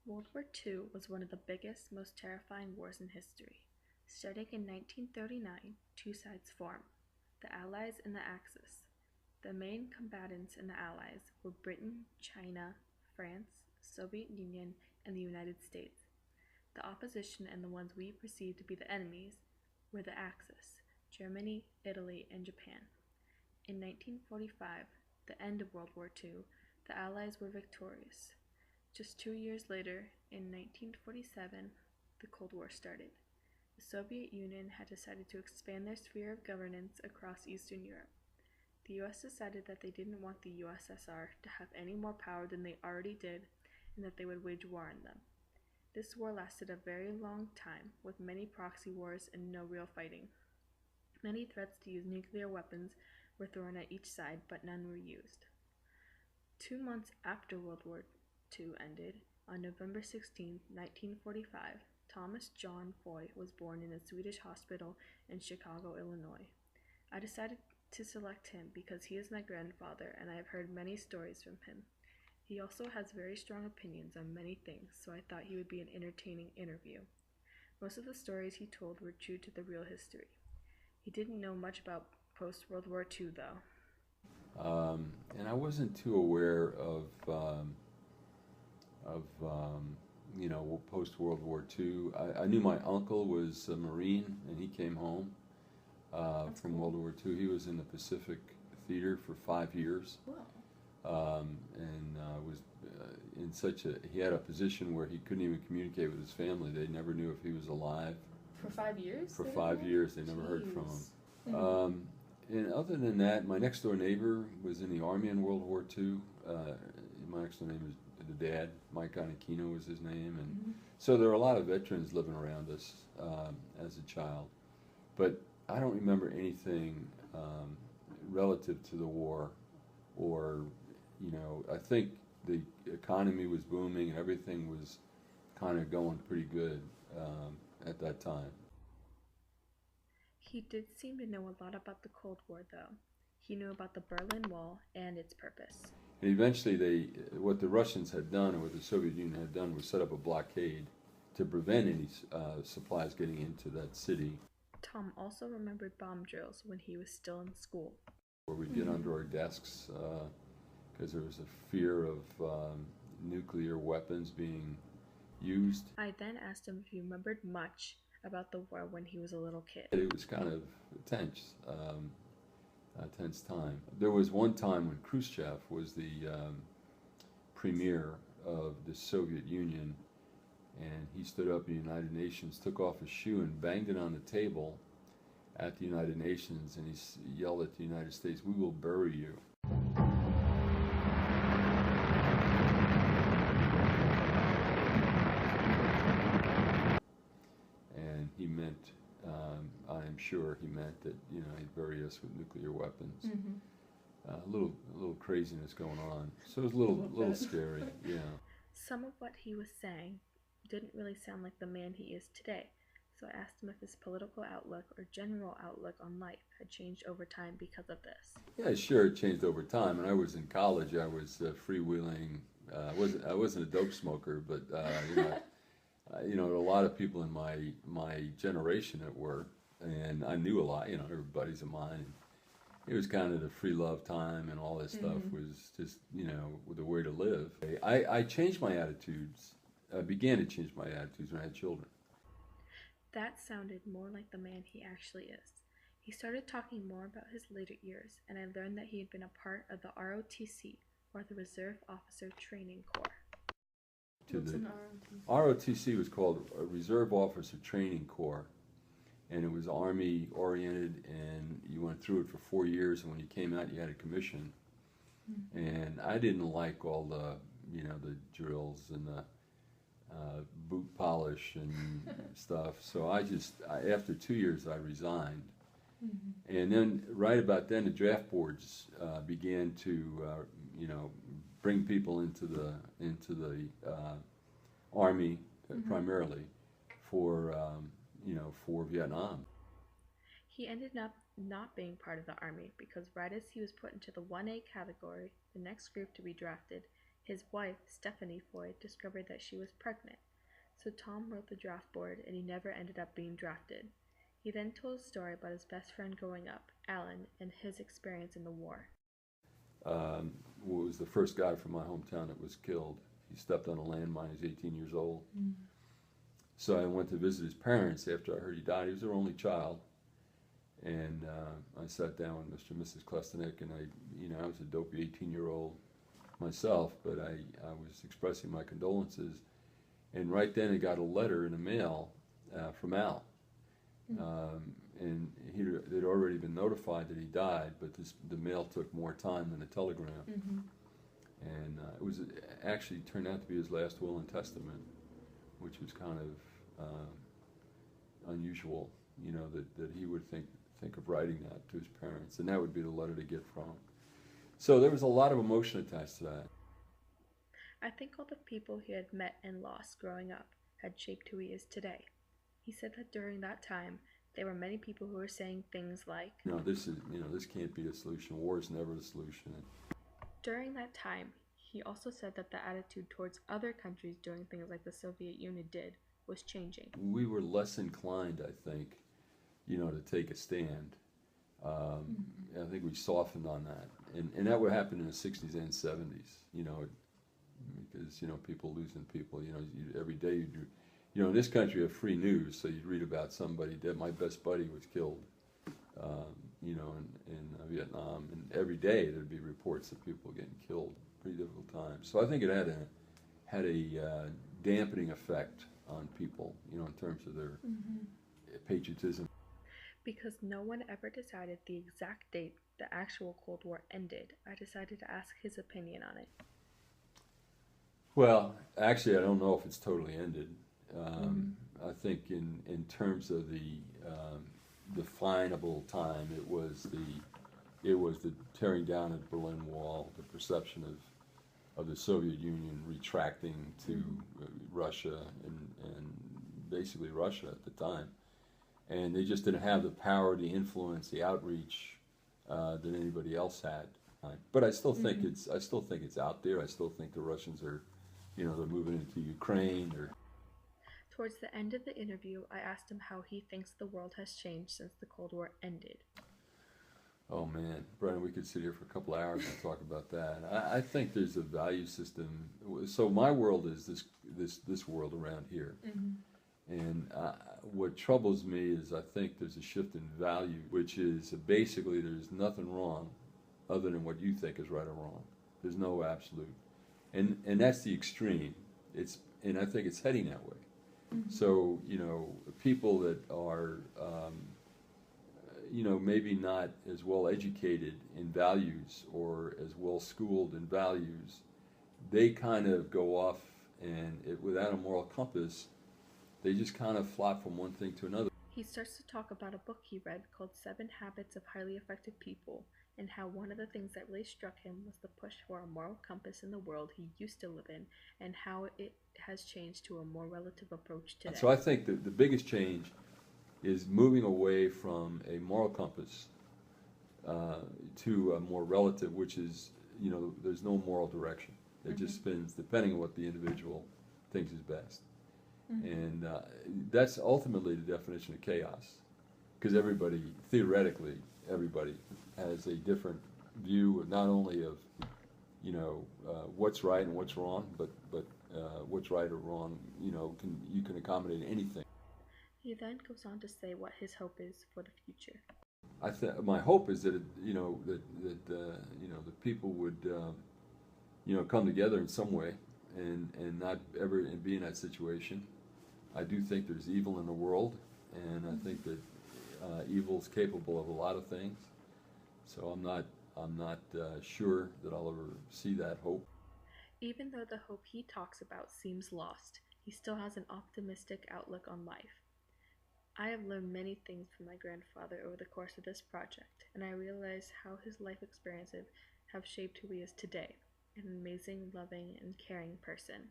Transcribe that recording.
World War II was one of the biggest, most terrifying wars in history. Starting in 1939, two sides formed, the Allies and the Axis. The main combatants in the Allies were Britain, China, France, Soviet Union, and the United States. The opposition and the ones we perceived to be the enemies were the Axis, Germany, Italy, and Japan. In 1945, the end of World War II, the Allies were victorious. Just 2 years later, in 1947, the Cold War started. The Soviet Union had decided to expand their sphere of governance across Eastern Europe. The US decided that they didn't want the USSR to have any more power than they already did, and that they would wage war on them. This war lasted a very long time, with many proxy wars and no real fighting. Many threats to use nuclear weapons were thrown at each side, but none were used. 2 months after World War II ended, on November 16, 1945, Thomas John Foy was born in a Swedish hospital in Chicago, Illinois. I decided to select him because he is my grandfather and I have heard many stories from him. He also has very strong opinions on many things, so I thought he would be an entertaining interview. Most of the stories he told were true to the real history. He didn't know much about post-World War II, though. And I wasn't too aware of post-World War II. I knew my uncle was a Marine, and he came home from World War II. He was in the Pacific Theater for 5 years. Wow. And was in he had a position where he couldn't even communicate with his family. They never knew if he was alive. For 5 years? For 5 years, they never heard from him. And other than that, my next door neighbor was in the Army in World War II. My next door neighbor was the dad, Mike Anakino was his name, and so there were a lot of veterans living around us as a child. But I don't remember anything relative to the war, or I think the economy was booming and everything was kind of going pretty good at that time. He did seem to know a lot about the Cold War, though. He knew about the Berlin Wall and its purpose. And eventually, what the Russians had done, or what the Soviet Union had done, was set up a blockade to prevent any supplies getting into that city. Tom also remembered bomb drills when he was still in school. Where we'd get under our desks because there was a fear of nuclear weapons being used. I then asked him if he remembered much about the war when he was a little kid. It was kind of tense time. There was one time when Khrushchev was the premier of the Soviet Union, and he stood up in the United Nations, took off his shoe and banged it on the table at the United Nations, and he yelled at the United States, "We will bury you." And he meant, I'm sure he meant that he'd bury us with nuclear weapons. A little craziness going on, so it was a little scary. Yeah. Some of what he was saying didn't really sound like the man he is today, so I asked him if his political outlook or general outlook on life had changed over time because of this. Yeah, sure, it changed over time. When I was in college, I was freewheeling. I wasn't a dope smoker, but there were a lot of people in my generation that were, and I knew a lot. Everybody's of mine. It was kind of the free love time, and all this stuff was just the way to live. I changed my attitudes. I began to change my attitudes when I had children. That sounded more like the man he actually is. He started talking more about his later years, and I learned that he had been a part of the ROTC, or the Reserve Officer Training Corps. What's an ROTC was called a Reserve Officer Training Corps, and it was Army oriented, and you went through it for 4 years, and when you came out, you had a commission. And I didn't like all the the drills and the boot polish and stuff, so after 2 years I resigned. And then right about then the draft boards began to bring people into the Army primarily for Vietnam. He ended up not being part of the Army because right as he was put into the 1A category, the next group to be drafted, His wife, Stephanie Foy, discovered that she was pregnant, so Tom wrote the draft board and he never ended up being drafted. He then told a story about his best friend growing up, Alan, and his experience in the war. Was the first guy from my hometown that was killed. He stepped on a landmine. He was 18 years old. So I went to visit his parents after I heard he died. He was their only child. And I sat down with Mr. and Mrs. Klestenik, and I was a dopey 18-year-old myself, but I was expressing my condolences. And right then I got a letter in the mail from Al. And they'd already been notified that he died, but the mail took more time than a telegram. And it was actually turned out to be his last will and testament, which was kind of unusual, that he would think of writing that to his parents, and that would be the letter to get from him. So there was a lot of emotion attached to that. I think all the people he had met and lost growing up had shaped who he is today. He said that during that time, there were many people who were saying things like, this can't be a solution. War is never a solution. During that time, he also said that the attitude towards other countries doing things like the Soviet Union did was changing. We were less inclined, I think, to take a stand. I think we softened on that. And that would happen in the 60s and 70s, because, people losing people, every day you do. In this country, you have free news, so you'd read about somebody that my best buddy was killed, in Vietnam, and every day there'd be reports of people getting killed. Pretty difficult times. So I think it had a dampening effect on people, in terms of their patriotism. Because no one ever decided the exact date the actual Cold War ended, I decided to ask his opinion on it. Well, actually, I don't know if it's totally ended. I think in terms of the definable time, it was the tearing down of the Berlin Wall, the perception of the Soviet Union retracting to Russia and basically Russia at the time, and they just didn't have the power, the influence, the outreach that anybody else had. But I still think it's out there. I still think the Russians are, they're moving into Ukraine. Towards the end of the interview, I asked him how he thinks the world has changed since the Cold War ended. Oh man, Brennan, we could sit here for a couple of hours and talk about that. I think there's a value system. So my world is this world around here, and what troubles me is I think there's a shift in value, which is basically there's nothing wrong other than what you think is right or wrong. There's no absolute, and that's the extreme. And I think it's heading that way. So people that are maybe not as well educated in values or as well schooled in values, they kind of go off and without a moral compass, they just kind of flop from one thing to another. He starts to talk about a book he read called 7 Habits of Highly Effective People, and how one of the things that really struck him was the push for a moral compass in the world he used to live in, and how it has changed to a more relative approach today. So I think the biggest change is moving away from a moral compass to a more relative, which is, there's no moral direction. It just spins depending on what the individual thinks is best. And that's ultimately the definition of chaos, because theoretically, everybody has a different view not only of, what's right and what's wrong, but what's right or wrong, you can accommodate anything. He then goes on to say what his hope is for the future. My hope is that the people would come together in some way and not ever be in that situation. I do think there's evil in the world, and I think that evil is capable of a lot of things. So I'm not sure that I'll ever see that hope. Even though the hope he talks about seems lost, he still has an optimistic outlook on life. I have learned many things from my grandfather over the course of this project, and I realize how his life experiences have shaped who he is today, an amazing, loving, and caring person.